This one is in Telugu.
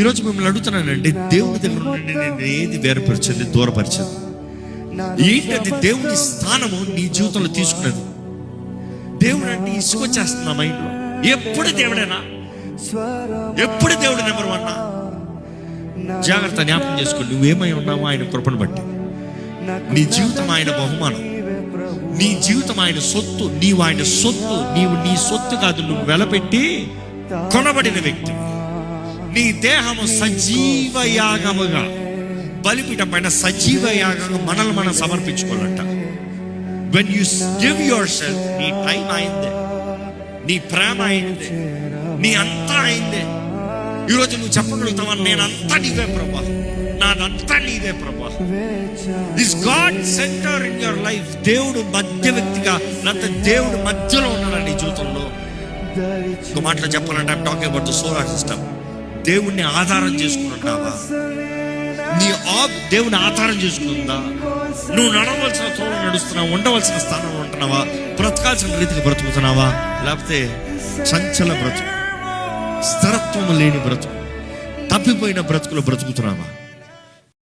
ఈరోజు మిమ్మల్ని అడుగుతున్నానండి, దేవుని దగ్గర నుండి నేను ఏది వేరుపరిచింది, దూరపరిచింది ఏంటది? దేవుని స్థానము నీ జీవితంలో తీసుకున్నది. దేవుడు అంటే ఇసుకొచ్చేస్తున్నా మైండ్లో. ఎప్పుడు దేవుడేనా? ఎప్పుడు దేవుడు నెంబర్ వన్నా? జాగ్రత్త, జ్ఞాపకం చేసుకోండి. నువ్వేమై ఉన్నావో ఆయన కృపను బట్టి. నీ జీవితం ఆయన బహుమానం, నీ జీవితం ఆయన సొత్తు. నీవు ఆయన సొత్తు. నీవు నీ సొత్తు కాదు, నువ్వు వెలపెట్టి కొనబడిన వ్యక్తి. నీ దేహము సజీవ యాగముగా, బలిపీఠం పైన సజీవ యాగంగా మనల్ని మనం సమర్పించుకోవాలంట. When you give your self, నీ టైం అయిందే, నీ ప్రేమ అయిందే, నీ అంతా అయిందే. ఈరోజు నువ్వు చెప్పగలుగుతావా, నేనంతా నీవే ప్రభా, నాదంతా నీవే ప్రభా. This God centre in your life. దేవుడు మధ్య వ్యక్తిగా, లేకపోతే దేవుడు మధ్యలో ఉన్నాడు నీ జీవితంలో. ఒక మాటలో చెప్పాలంటే I'm talking about the solar system. దేవుణ్ణి ఆధారం చేసుకుంటున్నావా? నీ దేవుని ఆధారం చేసుకుందా? నువ్వు నడవలసిన త్రోవ నడుస్తున్నావా? ఉండవలసిన స్థానంలో ఉంటున్నావా? బ్రతకాల్సిన రీతికి బ్రతుకుతున్నావా? లేకపోతే చంచల బ్రతుకు, స్థిరత్వం లేని బ్రతుకు, తప్పిపోయిన బ్రతుకులు బ్రతుకుతున్నావా?